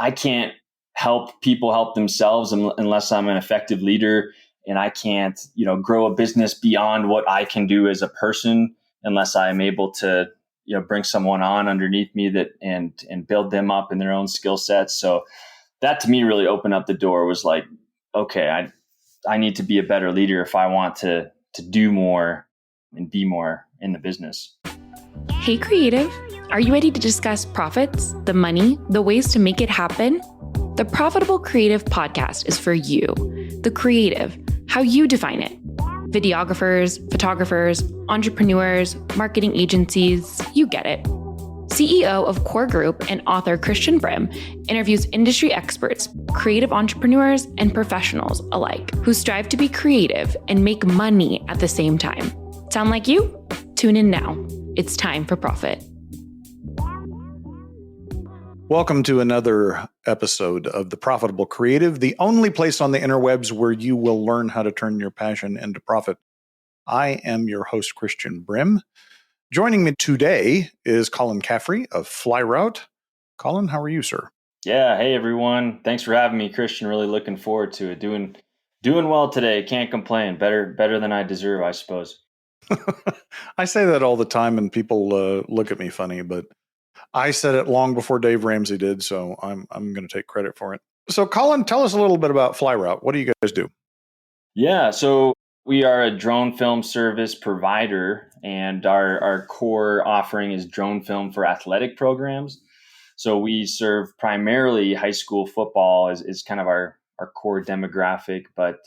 I can't help people help themselves unless I'm an effective leader, and I can't, grow a business beyond what I can do as a person unless I'm able to, bring someone on underneath me that and build them up in their own skill sets. So that to me really opened up the door. Was like, okay, I need to be a better leader if I want to do more and be more in the business. Hey, creative, are you ready to discuss profits, the money, the ways to make it happen? The Profitable Creative Podcast is for you, the creative, how you define it. Videographers, photographers, entrepreneurs, marketing agencies, you get it. CEO of Core Group and author Christian Brim interviews industry experts, creative entrepreneurs, and professionals alike who strive to be creative and make money at the same time. Sound like you? Tune in now. It's time for profit. Welcome to another episode of The Profitable Creative, the only place on the interwebs where you will learn how to turn your passion into profit. I am your host, Christian Brim. Joining me today is Colin Caffrey of FlyRoute. Colin, how are you, sir? Yeah. Hey, everyone. Thanks for having me, Christian. Really looking forward to it. Doing well today. Can't complain. Better than I deserve, I suppose. I say that all the time and people look at me funny, but I said it long before Dave Ramsey did, so I'm going to take credit for it. So, Colin, tell us a little bit about FlyRoute. What do you guys do? Yeah, so we are a drone film service provider, and our core offering is drone film for athletic programs. So we serve primarily high school football is kind of our core demographic, but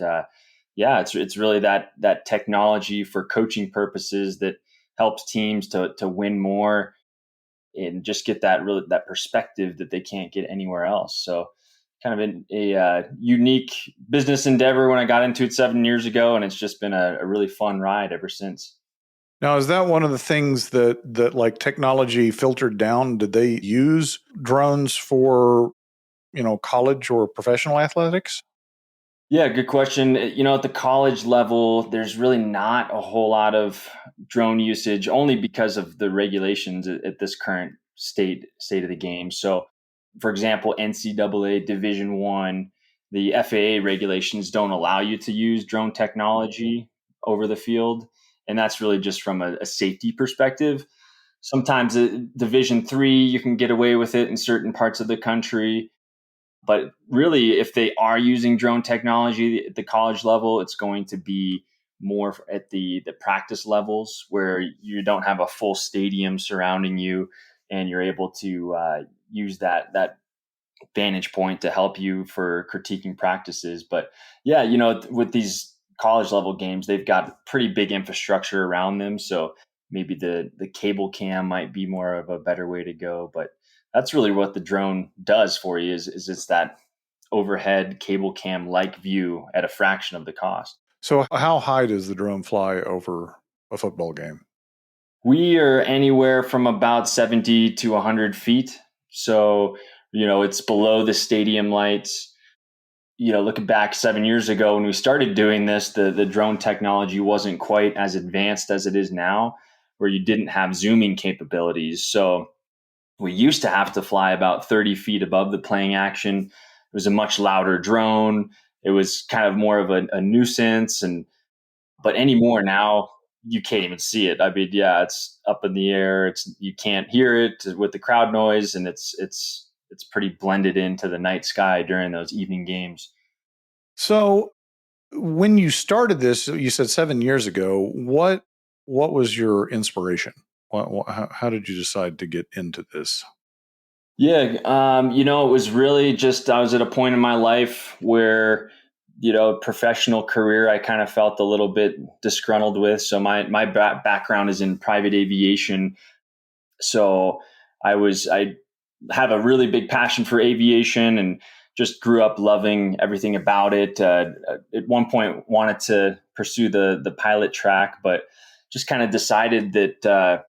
it's really that technology for coaching purposes that helps teams to win more and just get that perspective that they can't get anywhere else. So kind of a unique business endeavor when I got into it 7 years ago, and it's just been a really fun ride ever since. Now, is that one of the things that like technology filtered down? Did they use drones for, college or professional athletics? Yeah, good question. At the college level, there's really not a whole lot of drone usage, only because of the regulations at this current state of the game. So, for example, NCAA Division I, the FAA regulations don't allow you to use drone technology over the field, and that's really just from a safety perspective. Sometimes Division III, you can get away with it in certain parts of the country. But really, if they are using drone technology at the college level, it's going to be more at the practice levels where you don't have a full stadium surrounding you, and you're able to use that vantage point to help you for critiquing practices. But yeah, with these college level games, they've got pretty big infrastructure around them. So maybe the cable cam might be more of a better way to go. But that's really what the drone does for you is it's that overhead cable cam like view at a fraction of the cost. So how high does the drone fly over a football game? We are anywhere from about 70 to 100 feet. So, it's below the stadium lights. Looking back 7 years ago when we started doing this, the drone technology wasn't quite as advanced as it is now, where you didn't have zooming capabilities. So we used to have to fly about 30 feet above the playing action. It was a much louder drone. It was kind of more of a nuisance. But anymore now, you can't even see it. I mean, yeah, it's up in the air. You can't hear it with the crowd noise, and it's pretty blended into the night sky during those evening games. So when you started this, you said 7 years ago, what was your inspiration? How did you decide to get into this? Yeah, it was really just I was at a point in my life where, professional career I kind of felt a little bit disgruntled with. So my background is in private aviation. So I have a really big passion for aviation and just grew up loving everything about it. At one point wanted to pursue the pilot track, but just kind of decided that,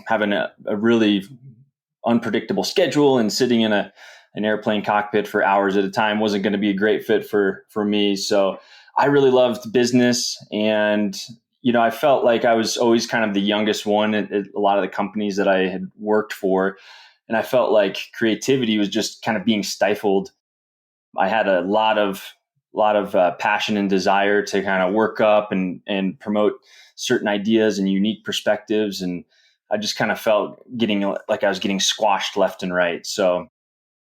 having a really unpredictable schedule and sitting in an airplane cockpit for hours at a time wasn't going to be a great fit for me. So I really loved business, and I felt like I was always kind of the youngest one at a lot of the companies that I had worked for. And I felt like creativity was just kind of being stifled. I had a lot of passion and desire to kind of work up and promote certain ideas and unique perspectives. And I just kind of felt getting like I was getting squashed left and right. So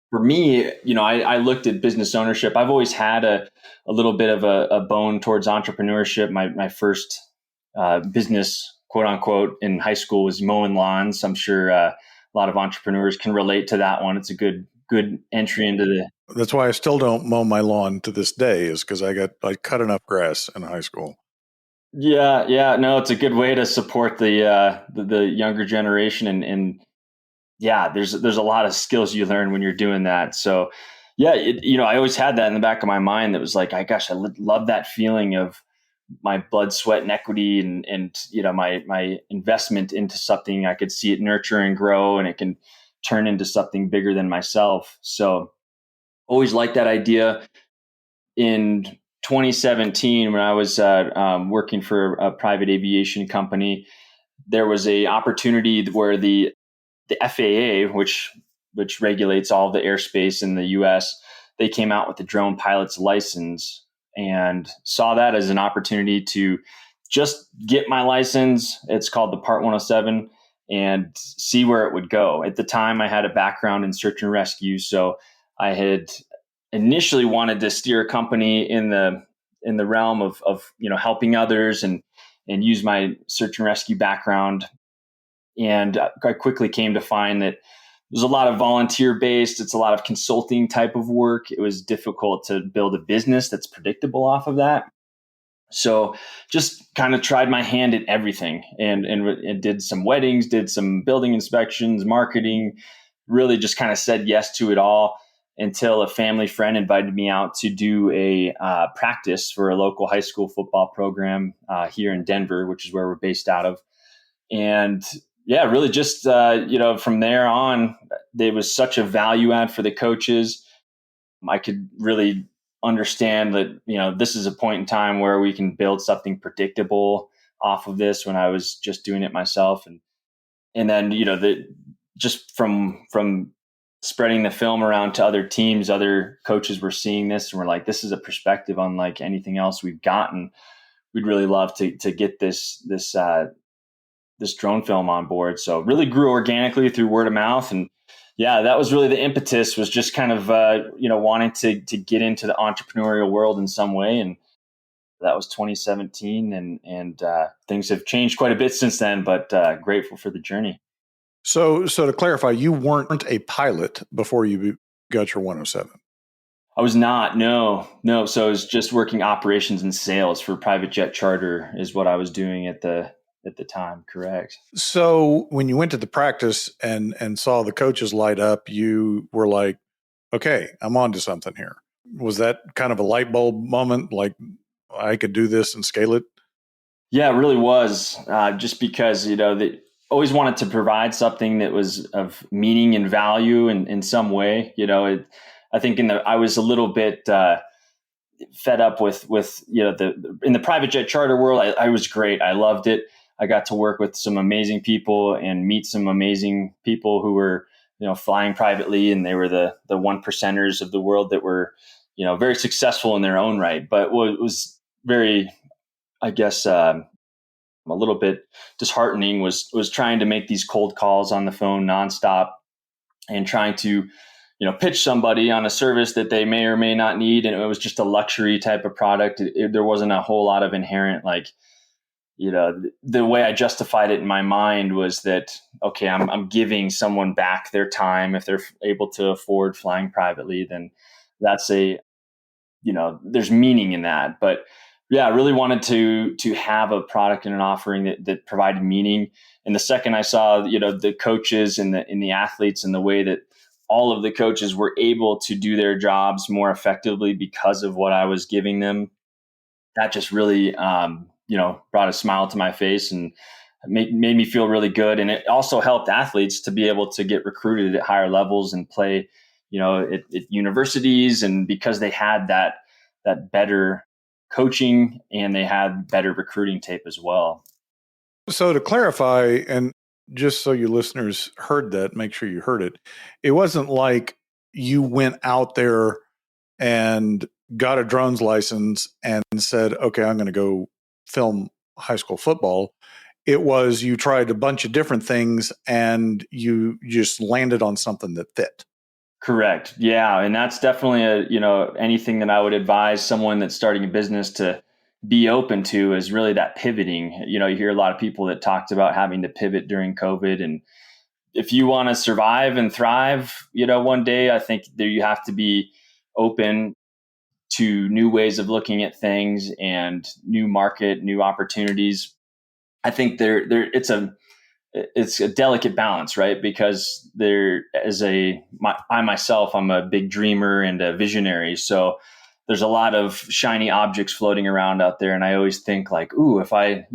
for me, I looked at business ownership. I've always had a little bit of a bone towards entrepreneurship. My first business, quote unquote, in high school was mowing lawns. I'm sure a lot of entrepreneurs can relate to that one. It's a good entry into the. That's why I still don't mow my lawn to this day, is because I cut enough grass in high school. Yeah, no, it's a good way to support the younger generation, and yeah, there's a lot of skills you learn when you're doing that. So yeah, I always had that in the back of my mind. That was like, I love that feeling of my blood, sweat, and equity, and my investment into something. I could see it nurture and grow, and it can turn into something bigger than myself. So always liked that idea. In 2017, when I was working for a private aviation company, there was a opportunity where the FAA, which regulates all of the airspace in the U.S., they came out with the drone pilot's license, and saw that as an opportunity to just get my license. It's called the Part 107, and see where it would go. At the time, I had a background in search and rescue, so I had initially wanted to steer a company in the realm of helping others and use my search and rescue background. And I quickly came to find that there's a lot of volunteer based. It's a lot of consulting type of work. It was difficult to build a business that's predictable off of that. So just kind of tried my hand at everything, and did some weddings, did some building inspections, marketing, really just kind of said yes to it all, until a family friend invited me out to do a practice for a local high school football program here in Denver, which is where we're based out of. And yeah, really just, from there on, there was such a value add for the coaches. I could really understand that, this is a point in time where we can build something predictable off of this, when I was just doing it myself. And then, just from spreading the film around to other teams, other coaches were seeing this and were like, this is a perspective unlike anything else we've gotten. We'd really love to get this drone film on board. So really grew organically through word of mouth. And yeah, that was really the impetus, was just kind of, wanting to get into the entrepreneurial world in some way. And that was 2017, and things have changed quite a bit since then, but grateful for the journey. So to clarify, you weren't a pilot before you got your 107. I was not, no. So I was just working operations and sales for private jet charter is what I was doing at the time. Correct. So when you went to the practice and saw the coaches light up, you were like, okay, I'm on to something here. Was that kind of a light bulb moment? Like, I could do this and scale it? Yeah, it really was. Just because, they always wanted to provide something that was of meaning and value in some way. I think I was a little bit fed up with in the private jet charter world. I was great. I loved it. I got to work with some amazing people and meet some amazing people who were, flying privately, and they were the 1%ers of the world that were, very successful in their own right. But what was very, I guess, a little bit disheartening was trying to make these cold calls on the phone nonstop, and trying to, pitch somebody on a service that they may or may not need. And it was just a luxury type of product. There wasn't a whole lot of inherent, the way I justified it in my mind was that, okay, I'm giving someone back their time. If they're able to afford flying privately, then that's there's meaning in that. But yeah, I really wanted to have a product and an offering that provided meaning. And the second I saw, the coaches and the athletes, and the way that all of the coaches were able to do their jobs more effectively because of what I was giving them, that just really, brought a smile to my face and made me feel really good. And it also helped athletes to be able to get recruited at higher levels and play, at universities. And because they had that better coaching, and they had better recruiting tape as well. So to clarify, and just so you listeners heard that, make sure you heard it. It wasn't like you went out there and got a drones license and said, okay, I'm going to go film high school football. It was you tried a bunch of different things and you just landed on something that fit. Correct. Yeah. And that's definitely anything that I would advise someone that's starting a business to be open to is really that pivoting. You hear a lot of people that talked about having to pivot during COVID. And if you want to survive and thrive, one day, I think that you have to be open to new ways of looking at things and new market, new opportunities. I think it's a delicate balance, right? Because I myself, I'm a big dreamer and a visionary. So there's a lot of shiny objects floating around out there. And I always think like, ooh, if I,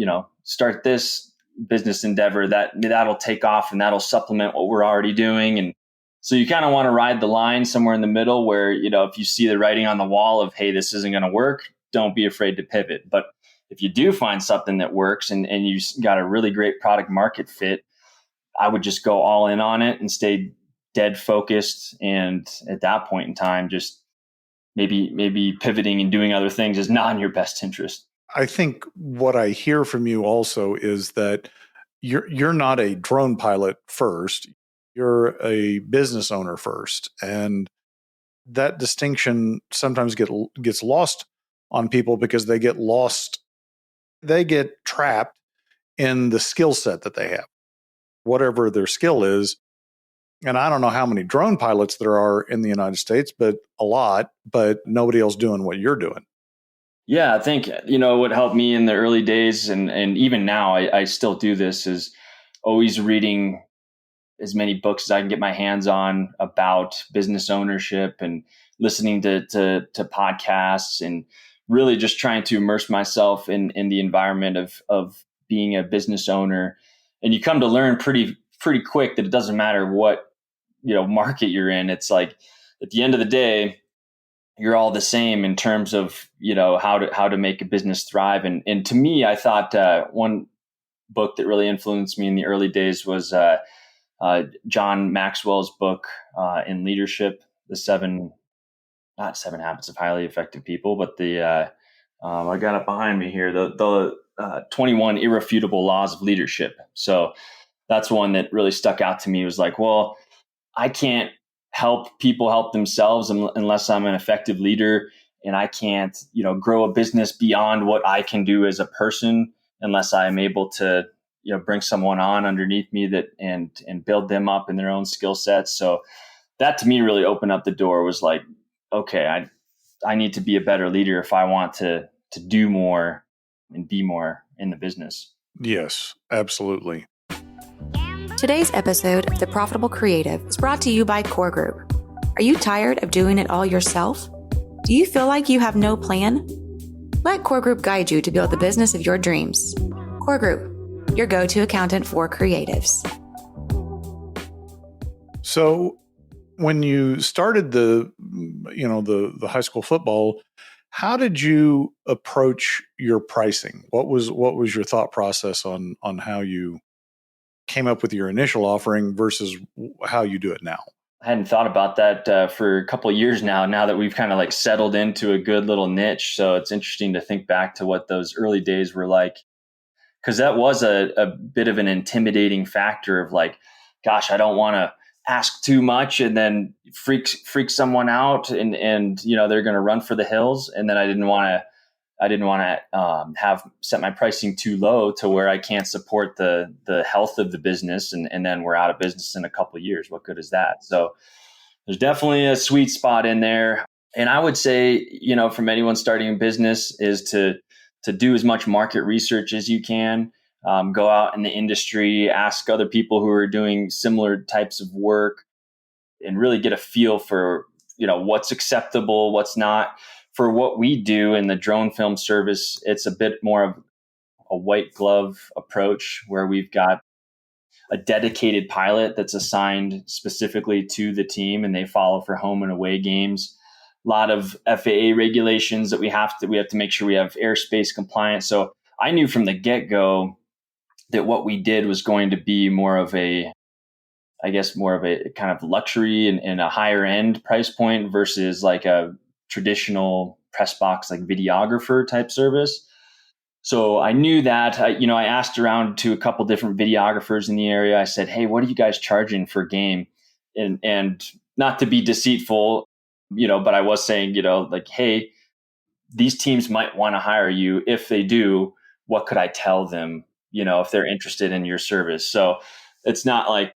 start this business endeavor, that'll take off and that'll supplement what we're already doing. And so you kind of want to ride the line somewhere in the middle where, if you see the writing on the wall of, hey, this isn't going to work, don't be afraid to pivot. But if you do find something that works and you got a really great product market fit, I would just go all in on it and stay dead focused. And at that point in time, just maybe pivoting and doing other things is not in your best interest. I think what I hear from you also is that you're not a drone pilot first. You're a business owner first. And that distinction sometimes gets lost on people because they get trapped in the skill set that they have, whatever their skill is. And I don't know how many drone pilots there are in the United States, but a lot, but nobody else doing what you're doing. Yeah, I think, what helped me in the early days and even now, I still do this, is always reading as many books as I can get my hands on about business ownership and listening to podcasts and really just trying to immerse myself in the environment of being a business owner. And you come to learn pretty quick that it doesn't matter what, market you're in. It's like at the end of the day, you're all the same in terms of, how to make a business thrive. And to me, I thought one book that really influenced me in the early days was John Maxwell's book in leadership, not seven habits of highly effective people, but I got it behind me here, the 21 irrefutable laws of leadership. So that's one that really stuck out to me. It was like, well, I can't help people help themselves unless I'm an effective leader, and I can't, grow a business beyond what I can do as a person unless I am able to, bring someone on underneath me and build them up in their own skill sets. So that to me really opened up the door. Was like, okay, I need to be a better leader if I want to do more and be more in the business. Yes, absolutely. Today's episode of The Profitable Creative is brought to you by Core Group. Are you tired of doing it all yourself? Do you feel like you have no plan? Let Core Group guide you to build the business of your dreams. Core Group, your go-to accountant for creatives. So when you started the high school football, how did you approach your pricing? What was your thought process on how you came up with your initial offering versus how you do it now? I hadn't thought about that for a couple of years now that we've kind of like settled into a good little niche. So it's interesting to think back to what those early days were like, because that was a bit of an intimidating factor of like, gosh, I don't want to ask too much and then freak someone out and they're going to run for the hills. And then I didn't want to have set my pricing too low to where I can't support the health of the business and then we're out of business in a couple of years. What good is that? So there's definitely a sweet spot in there. And I would say, from anyone starting a business is to do as much market research as you can. Go out in the industry, ask other people who are doing similar types of work and really get a feel for, what's acceptable, what's not. For what we do in the drone film service, it's a bit more of a white glove approach where we've got a dedicated pilot that's assigned specifically to the team and they follow for home and away games. A lot of FAA regulations that we have to make sure we have airspace compliance. So I knew from the get-go that what we did was going to be more of a kind of luxury and a higher end price point versus like a traditional press box, like videographer type service. So I knew that. I asked around to a couple different videographers in the area. I said, "Hey, what are you guys charging for game?" And not to be deceitful, but I was saying, like, "Hey, these teams might want to hire you. If they do, what could I tell them? If they're interested in your service." So it's not like,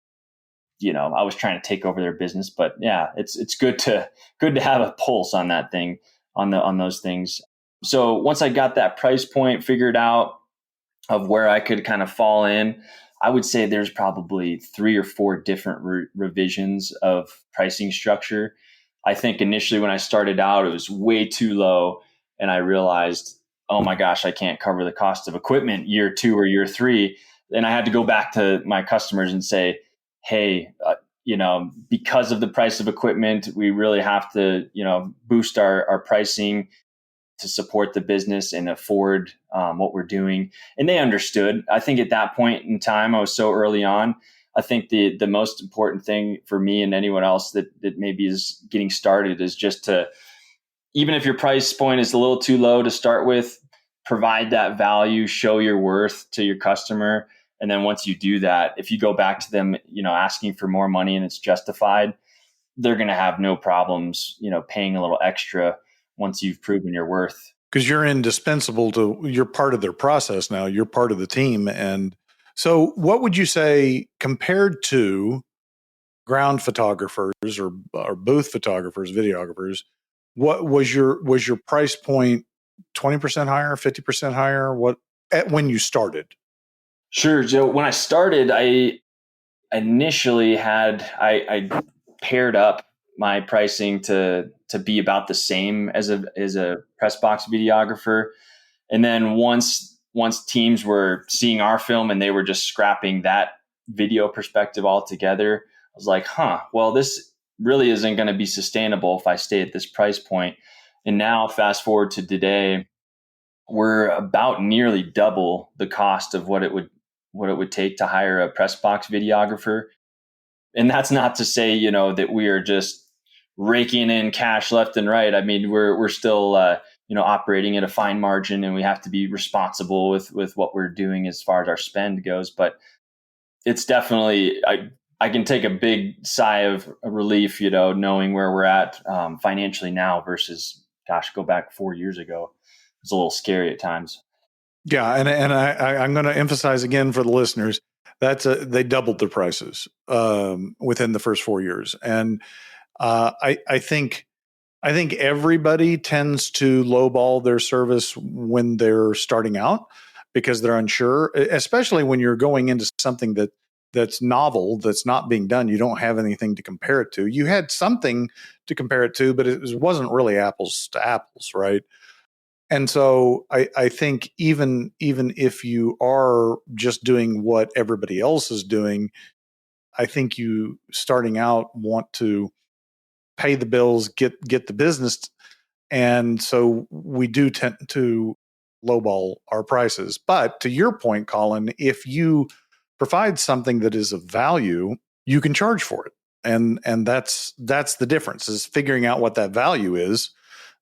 I was trying to take over their business, but yeah, it's good to have a pulse on that thing, on those things. So once I got that price point figured out of where I could kind of fall in, I would say there's probably 3 or 4 different revisions of pricing structure. I think initially when I started out, it was way too low, and I realized, oh my gosh, I can't cover the cost of equipment year 2 or year 3. And I had to go back to my customers and say, hey, because of the price of equipment, we really have to, boost our pricing to support the business and afford what we're doing. And they understood. I think at that point in time, I was so early on. I think the most important thing for me and anyone else that maybe is getting started is just to, even if your price point is a little too low to start with, provide that value, show your worth to your customer. And then once you do that, if you go back to them, asking for more money and it's justified, they're going to have no problems, paying a little extra once you've proven your worth. Because you're indispensable you're part of their process now. You're part of the team. And so what would you say compared to ground photographers or booth photographers, videographers, what was your price point 20% higher, 50% higher? When you started? Sure, Joe. When I started, I initially I paired up my pricing to be about the same as a press box videographer. And then once teams were seeing our film and they were just scrapping that video perspective altogether, I was like, well, this really isn't going to be sustainable if I stay at this price point. And now fast forward to today, we're about nearly double the cost of what it would take to hire a press box videographer. And that's not to say, that we are just raking in cash left and right. I mean, we're still, operating at a fine margin, and we have to be responsible with what we're doing as far as our spend goes. But it's definitely, I can take a big sigh of relief, knowing where we're at financially now versus, go back 4 years ago. It's a little scary at times. Yeah, and I'm going to emphasize again for the listeners, they doubled their prices within the first 4 years, and I think everybody tends to lowball their service when they're starting out because they're unsure, especially when you're going into something that's novel, that's not being done. You don't have anything to compare it to. You had something to compare it to, but it wasn't really apples to apples, right? And so I think even if you are just doing what everybody else is doing, I think you starting out want to pay the bills, get the business. And so we do tend to lowball our prices. But to your point, Colin, if you provide something that is of value, you can charge for it. And that's the difference, is figuring out what that value is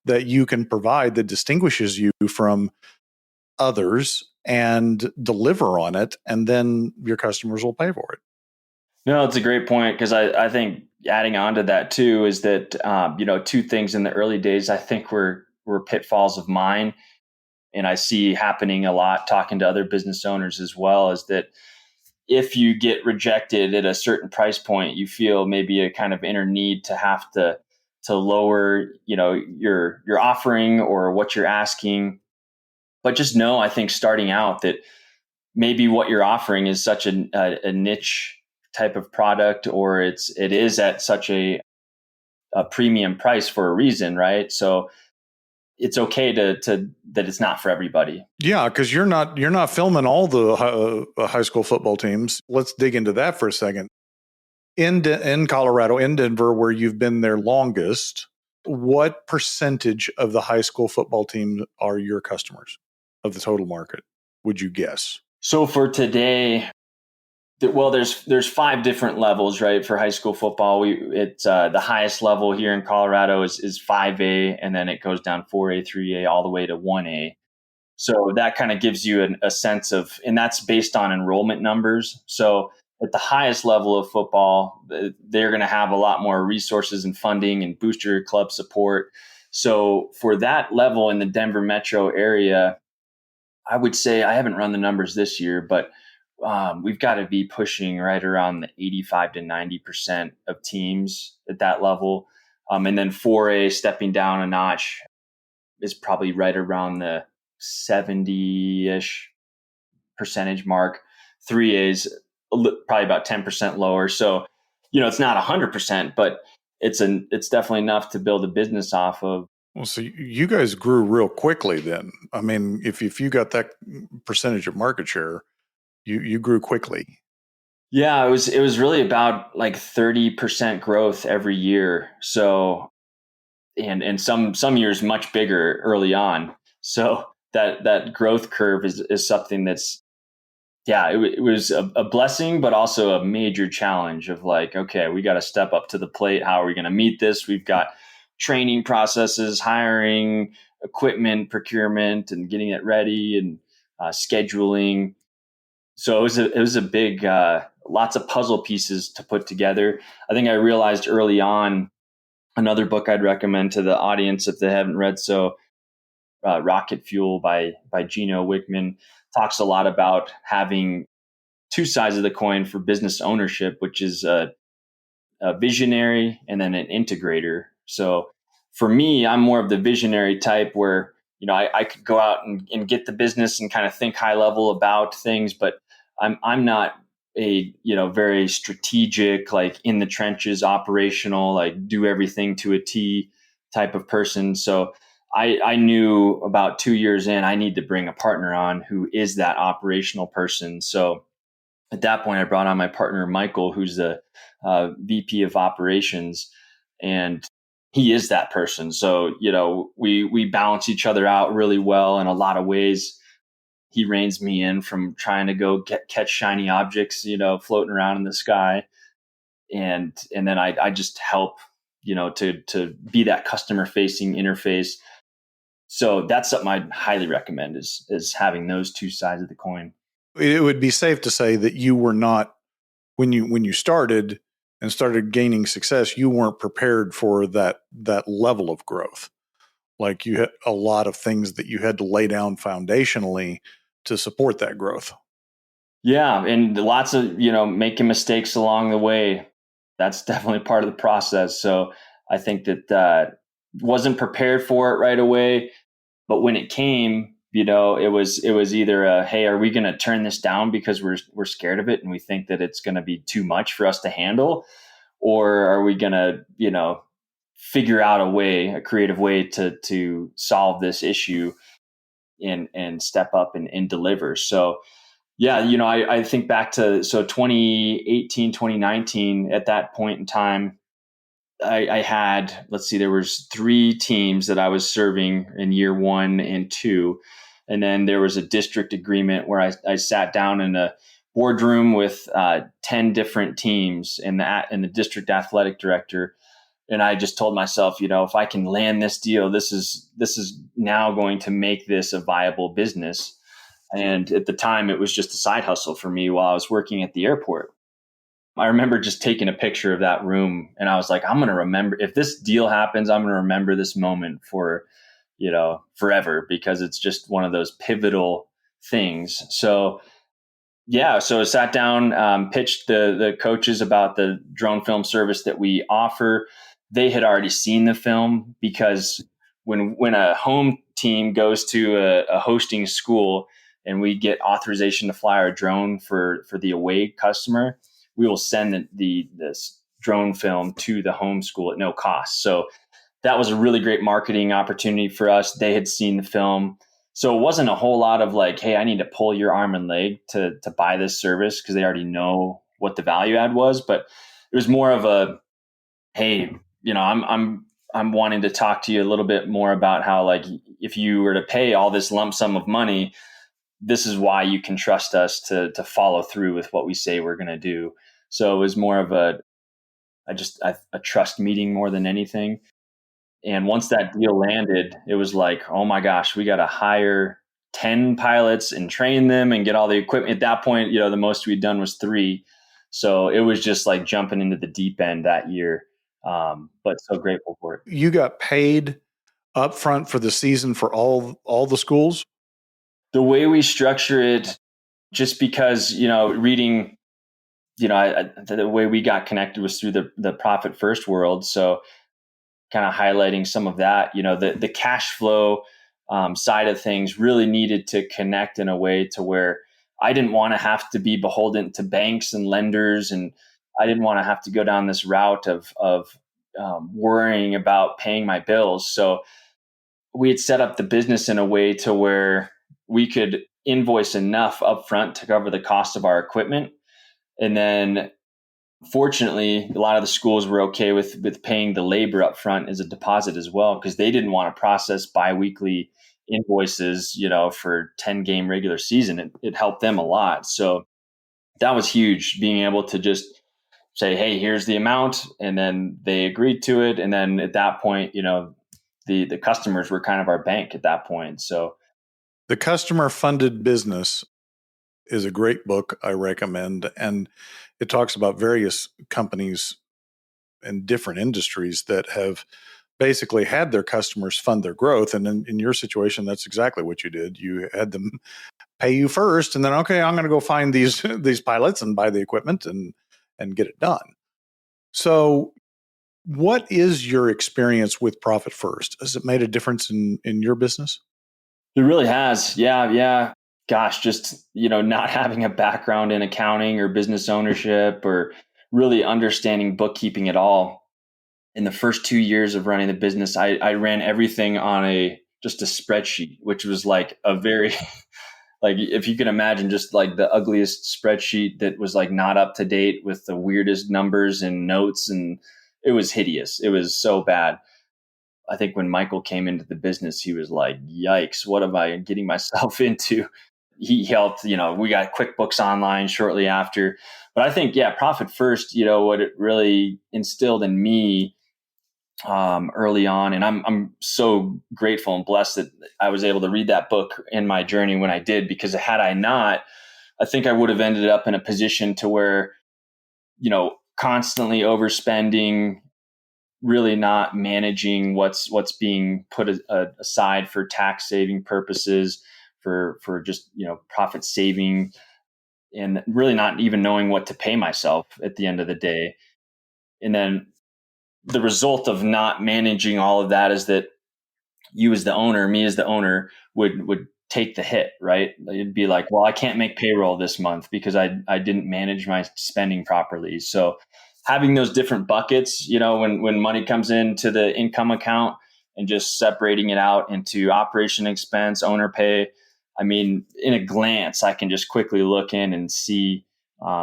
that you can provide that distinguishes you from others and deliver on it. And then your customers will pay for it. No, it's a great point, because I think adding on to that too is that, 2 things in the early days I think were pitfalls of mine, and I see happening a lot talking to other business owners as well, is that if you get rejected at a certain price point, you feel maybe a kind of inner need to have to lower, your offering or what you're asking. But just know, I think starting out, that maybe what you're offering is such a niche type of product, or it is at such a premium price for a reason, right? So it's okay to that it's not for everybody. Yeah, because you're not filming all the high school football teams. Let's dig into that for a second. In Colorado, in Denver, where you've been there longest, what percentage of the high school football teams are your customers of the total market, would you guess? So for today, there's 5 different levels, right? For high school football, it's the highest level here in Colorado is 5A, and then it goes down 4A, 3A, all the way to 1A. So that kind of gives you a sense of, and that's based on enrollment numbers. So at the highest level of football, they're going to have a lot more resources and funding and booster club support. So for that level in the Denver metro area, I would say, I haven't run the numbers this year, but we've got to be pushing right around the 85 to 90% of teams at that level. And then 4A, stepping down a notch, is probably right around the 70-ish percentage mark. 3A is probably about 10% lower. So, it's not 100%, but it's definitely enough to build a business off of. Well, so you guys grew real quickly then. I mean, if you got that percentage of market share, you grew quickly. Yeah, it was really about like 30% growth every year. So, and some years much bigger early on. So that growth curve is something that's, it was a blessing, but also a major challenge of like, okay, we got to step up to the plate. How are we going to meet this? We've got training processes, hiring, equipment, procurement, and getting it ready, and scheduling. So it was a big, lots of puzzle pieces to put together. I think I realized early on, another book I'd recommend to the audience if they haven't read. So Rocket Fuel by Gino Wickman talks a lot about having 2 sides of the coin for business ownership, which is a visionary and then an integrator. So for me, I'm more of the visionary type where, I could go out and get the business and kind of think high level about things, but I'm not a, very strategic, like in the trenches, operational, like do everything to a T type of person. So I knew about 2 years in, I need to bring a partner on who is that operational person. So at that point, I brought on my partner, Michael, who's the VP of operations, and he is that person. So, we balance each other out really well in a lot of ways. He reins me in from trying to go catch shiny objects, floating around in the sky. And then I just help, to be that customer facing interface. So that's something I'd highly recommend is having those 2 sides of the coin. It would be safe to say that you were not, when you started and started gaining success, you weren't prepared for that level of growth. Like you had a lot of things that you had to lay down foundationally to support that growth. Yeah, and lots of, making mistakes along the way. That's definitely part of the process. So I think that wasn't prepared for it right away, but when it came, it was either a, hey, are we going to turn this down because we're scared of it and we think that it's going to be too much for us to handle, or are we going to, figure out a creative way to solve this issue and step up and deliver. So yeah, I think back to 2018, 2019, at that point in time, I had, let's see, there was 3 teams that I was serving in year 1 and 2. And then there was a district agreement where I sat down in a boardroom with 10 different teams and the district athletic director. And I just told myself, if I can land this deal, this is now going to make this a viable business. And at the time, it was just a side hustle for me while I was working at the airport. I remember just taking a picture of that room, and I was like, I'm going to remember, if this deal happens, I'm going to remember this moment for, forever, because it's just one of those pivotal things. So yeah, so I sat down, pitched the coaches about the drone film service that we offer. They had already seen the film, because when a home team goes to a hosting school and we get authorization to fly our drone for the away customer, we will send this drone film to the home school at no cost. So that was a really great marketing opportunity for us. They had seen the film. So it wasn't a whole lot of like, hey, I need to pull your arm and leg to buy this service, because they already know what the value add was. But it was more of a, hey, I'm wanting to talk to you a little bit more about how, like, if you were to pay all this lump sum of money, this is why you can trust us to follow through with what we say we're going to do. So it was more of a trust meeting more than anything. And once that deal landed, it was like, oh my gosh, we got to hire 10 pilots and train them and get all the equipment. At that point, the most we'd done was 3. So it was just like jumping into the deep end that year. But so grateful for it. You got paid upfront for the season for all the schools? The way we structure it, just because, reading, the way we got connected was through the Profit First world. So kind of highlighting some of that, the cash flow side of things really needed to connect in a way to where I didn't want to have to be beholden to banks and lenders, and I didn't want to have to go down this route of worrying about paying my bills. So we had set up the business in a way to where we could invoice enough upfront to cover the cost of our equipment. And then fortunately, a lot of the schools were okay with paying the labor upfront as a deposit as well, because they didn't want to process biweekly invoices, for 10-game regular season. It helped them a lot. So that was huge, being able to just say, hey, here's the amount. And then they agreed to it. And then at that point, the customers were kind of our bank at that point. So The Customer Funded Business is a great book I recommend. And it talks about various companies in different industries that have basically had their customers fund their growth. And in your situation, that's exactly what you did. You had them pay you first, and then, okay, I'm going to go find these pilots and buy the equipment and get it done. So what is your experience with Profit First? Has it made a difference in your business? it really has. Yeah. Gosh, just, not having a background in accounting or business ownership or really understanding bookkeeping at all. In the first 2 years of running the business, I ran everything on just a spreadsheet, which was like a very, like, if you can imagine, just like the ugliest spreadsheet that was like not up to date with the weirdest numbers and notes. And it was hideous. It was so bad. I think when Michael came into the business, he was like, yikes, what am I getting myself into? He helped, we got QuickBooks Online shortly after. But I think, Profit First, what it really instilled in me early on. And I'm so grateful and blessed that I was able to read that book in my journey when I did, because had I not, I think I would have ended up in a position to where, constantly overspending, really not managing what's being put aside for tax saving purposes, for just, profit saving, and really not even knowing what to pay myself at the end of the day. And then the result of not managing all of that is that you as the owner, me as the owner, would take the hit, right? It'd be like, well, I can't make payroll this month because I didn't manage my spending properly. So having those different buckets, when money comes into the income account, and just separating it out into operation expense, owner pay. I mean, in a glance, I can just quickly look in and see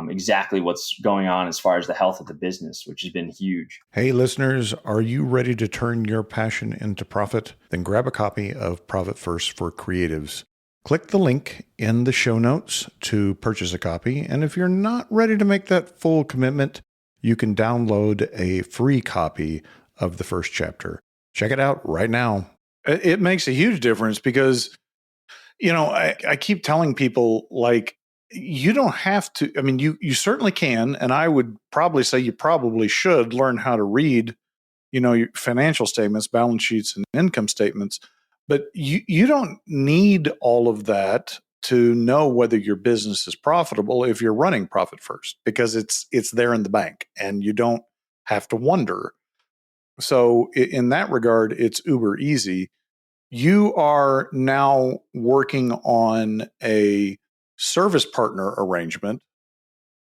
exactly what's going on as far as the health of the business, which has been huge. Hey, listeners, are you ready to turn your passion into profit? Then grab a copy of Profit First for Creatives. Click the link in the show notes to purchase a copy. And if you're not ready to make that full commitment, you can download a free copy of the first chapter. Check it out right now. It makes a huge difference because, I keep telling people, like, you don't have to. I mean, you certainly can. And I would probably say you probably should learn how to read, your financial statements, balance sheets, and income statements. But you don't need all of that to know whether your business is profitable if you're running Profit First, because it's there in the bank and you don't have to wonder. So in that regard, it's uber easy. You are now working on a service partner arrangement.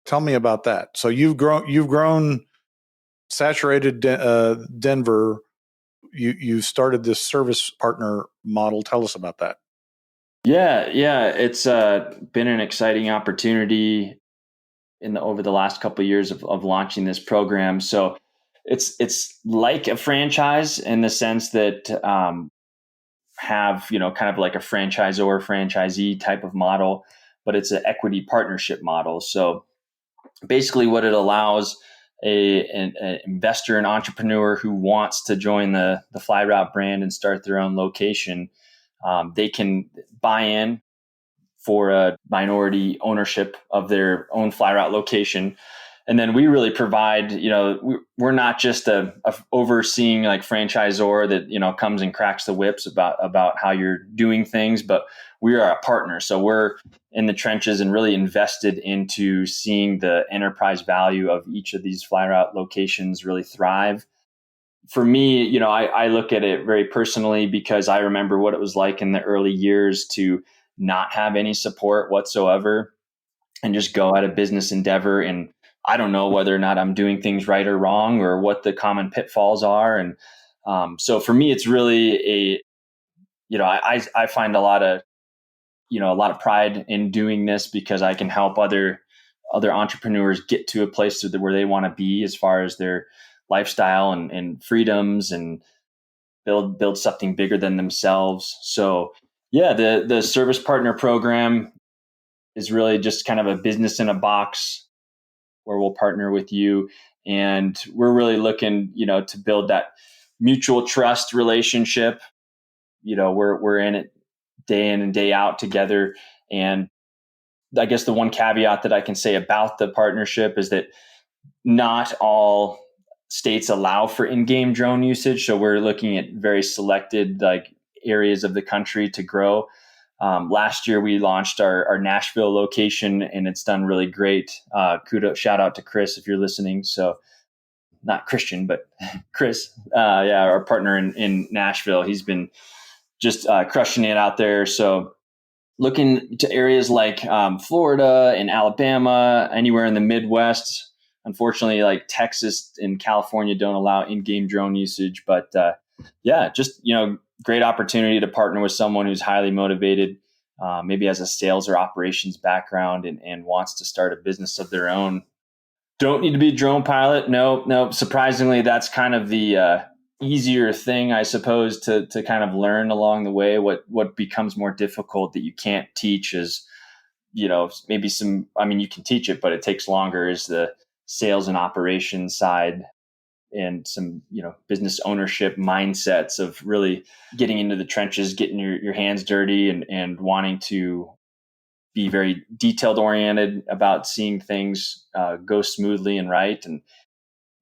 Tell me about that. So you've grown saturated Denver. You started this service partner model. Tell us about that. Yeah. It's been an exciting opportunity over the last couple of years of launching this program. So it's like a franchise in the sense that have, kind of like a franchisor franchisee type of model, but it's an equity partnership model. So basically what it allows an investor, an entrepreneur who wants to join the FlyRoute brand and start their own location, they can buy in for a minority ownership of their own FlyRoute location. And then we really provide, we're not just a overseeing like franchisor that, comes and cracks the whips about how you're doing things, but we are a partner. So we're in the trenches and really invested into seeing the enterprise value of each of these FlyRoute locations really thrive. For me, I look at it very personally because I remember what it was like in the early years to not have any support whatsoever and just go at a business endeavor. And I don't know whether or not I'm doing things right or wrong or what the common pitfalls are. And so for me, it's really I find a lot of pride in doing this because I can help other entrepreneurs get to a place where they want to be as far as their lifestyle and freedoms and build something bigger than themselves. So yeah, the service partner program is really just kind of a business in a box where we'll partner with you. And we're really looking, to build that mutual trust relationship. We're in it day in and day out together. And I guess the one caveat that I can say about the partnership is that not all states allow for in-game drone usage. So we're looking at very selected areas of the country to grow. Last year we launched our Nashville location and it's done really great. Shout out to Chris if you're listening. So not Christian, but Chris, our partner in Nashville. He's been just crushing it out there. So looking to areas like Florida and Alabama, anywhere in the Midwest. Unfortunately, like Texas and California don't allow in-game drone usage, but great opportunity to partner with someone who's highly motivated, maybe has a sales or operations background and wants to start a business of their own. Don't need to be a drone pilot. No. Surprisingly, that's kind of the easier thing, I suppose, to kind of learn along the way. What becomes more difficult that you can't teach is, maybe you can teach it, but it takes longer, is the sales and operations side and some, business ownership mindsets of really getting into the trenches, getting your hands dirty and wanting to be very detailed oriented about seeing things go smoothly and right.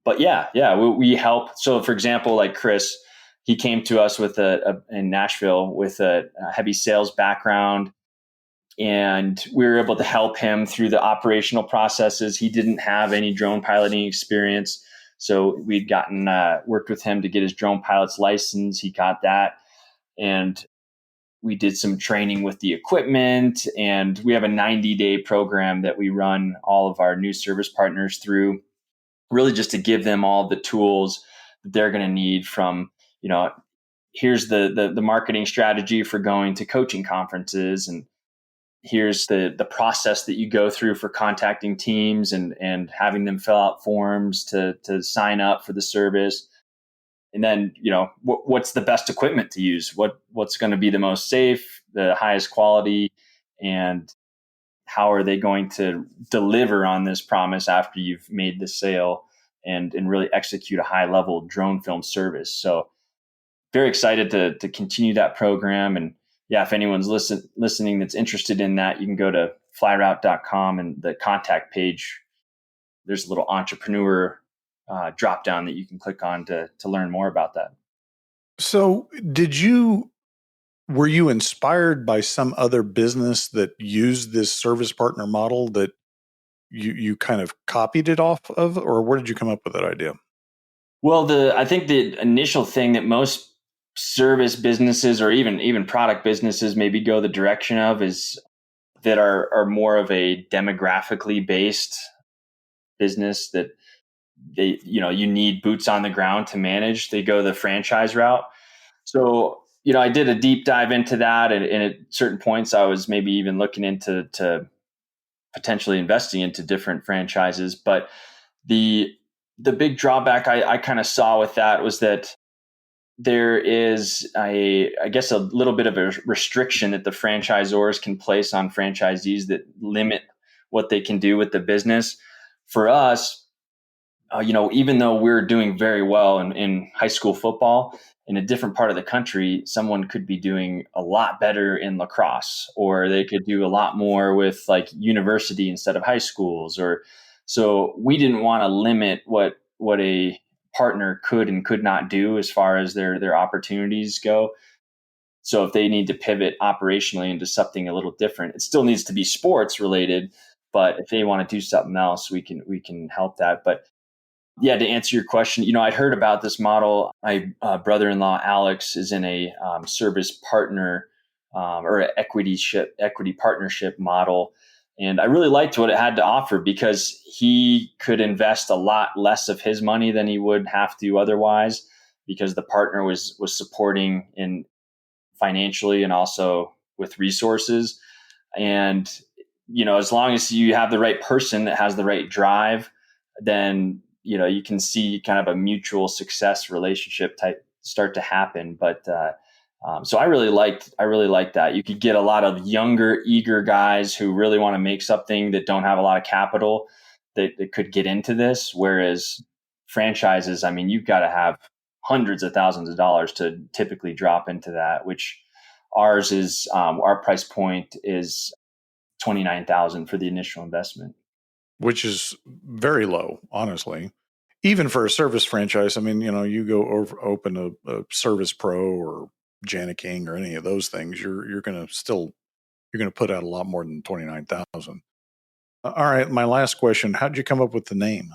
But we help. So for example, like Chris, he came to us in Nashville with a heavy sales background. And we were able to help him through the operational processes. He didn't have any drone piloting experience. So we'd worked with him to get his drone pilot's license. He got that. And we did some training with the equipment. And we have a 90-day program that we run all of our new service partners through, really just to give them all the tools that they're going to need from, here's the marketing strategy for going to coaching conferences, and here's the process that you go through for contacting teams and having them fill out forms to sign up for the service. And then, what's the best equipment to use? What's going to be the most safe, the highest quality, and how are they going to deliver on this promise after you've made the sale and really execute a high level drone film service. So very excited to continue that program. And if anyone's listening that's interested in that, you can go to FlyRoute.com and the contact page. There's a little entrepreneur drop down that you can click on to learn more about that. So were you inspired by some other business that used this service partner model that you kind of copied it off of, or where did you come up with that idea? Well, I think the initial thing that most service businesses or even product businesses maybe go the direction of is that are more of a demographically based business that they, you need boots on the ground to manage. They go the franchise route. So, I did a deep dive into that. And at certain points, I was maybe even looking into potentially investing into different franchises. But the big drawback I kind of saw with that was that there is I guess a little bit of a restriction that the franchisors can place on franchisees that limit what they can do with the business. For us, even though we're doing very well in high school football, in a different part of the country, someone could be doing a lot better in lacrosse, or they could do a lot more with like university instead of high schools. So we didn't want to limit what a partner could and could not do as far as their opportunities go. So if they need to pivot operationally into something a little different, it still needs to be sports related. But if they want to do something else, we can help that. But yeah, to answer your question, I'd heard about this model. My brother-in-law, Alex, is in a service partner or an equity partnership model. And I really liked what it had to offer because he could invest a lot less of his money than he would have to otherwise, because the partner was supporting in financially and also with resources. And, as long as you have the right person that has the right drive, then you can see kind of a mutual success relationship type start to happen. But so I really liked that. You could get a lot of younger, eager guys who really want to make something that don't have a lot of capital that could get into this. Whereas franchises, you've got to have hundreds of thousands of dollars to typically drop into that, which ours is, our price point is $29,000 for the initial investment. Which is very low, honestly. Even for a service franchise, you go open a Service Pro or Jana King or any of those things, you're going to put out a lot more than $29,000. All right, my last question: how did you come up with the name?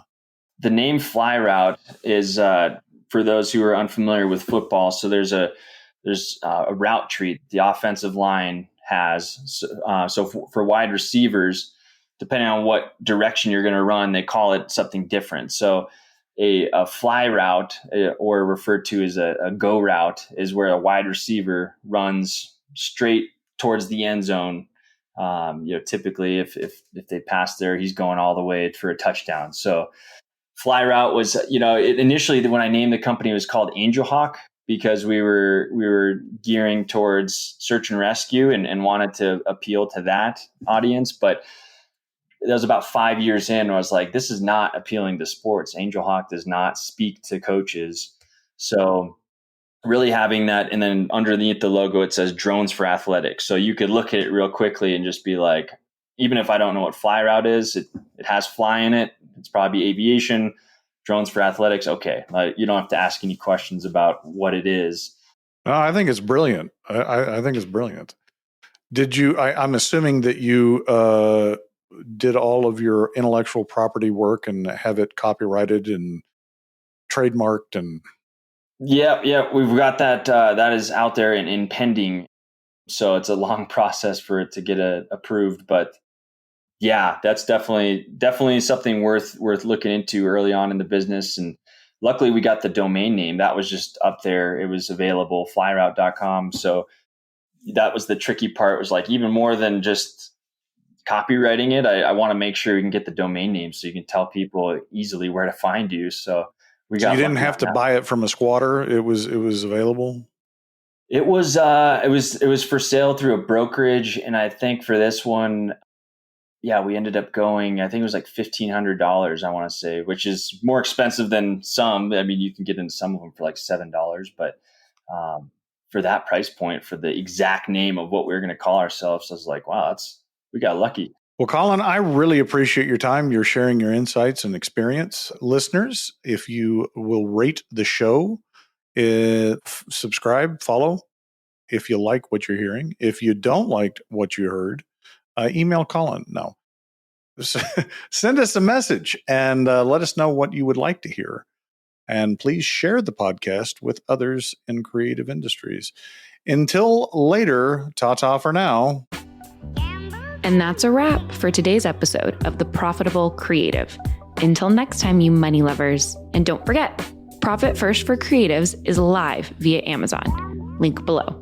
The name FlyRoute is for those who are unfamiliar with football. So there's a route tree the offensive line has. So for wide receivers, depending on what direction you're going to run, they call it something different. So a fly route, or referred to as a go route, is where a wide receiver runs straight towards the end zone. Typically if they pass there, he's going all the way for a touchdown. So fly route was, initially when I named the company, it was called Angel Hawk, because we were gearing towards search and rescue and wanted to appeal to that audience. But that was about 5 years in, I was like, this is not appealing to sports. Angel Hawk does not speak to coaches. So really having that, and then underneath the logo, it says Drones for Athletics. So you could look at it real quickly and just be like, even if I don't know what FlyRoute is, it has fly in it. It's probably aviation. Drones for Athletics. Okay. You don't have to ask any questions about what it is. I think it's brilliant. I think it's brilliant. Did you, I'm assuming that you did all of your intellectual property work and have it copyrighted and trademarked and... Yeah. We've got that. That is out there and pending. So it's a long process for it to get approved, but yeah, that's definitely something worth looking into early on in the business. And luckily we got the domain name that was just up there. It was available, FlyRoute.com. So that was the tricky part, was like, even more than just copywriting it, I want to make sure you can get the domain name so you can tell people easily where to find you. So you didn't have to buy it from a squatter. It was available. It was for sale through a brokerage. And I think for this one, we ended up going, I think it was like $1,500, I want to say, which is more expensive than some. You can get into some of them for like $7, but for that price point, for the exact name of what we were going to call ourselves, I was like, wow, we got lucky. Well, Colin, I really appreciate your time. You're sharing your insights and experience. Listeners, if you will rate the show, subscribe, follow, if you like what you're hearing. If you don't like what you heard, email Colin. No. Send us a message and let us know what you would like to hear. And please share the podcast with others in creative industries. Until later, ta-ta for now. And that's a wrap for today's episode of The Profitable Creative. Until next time, you money lovers. And don't forget, Profit First for Creatives is live via Amazon. Link below.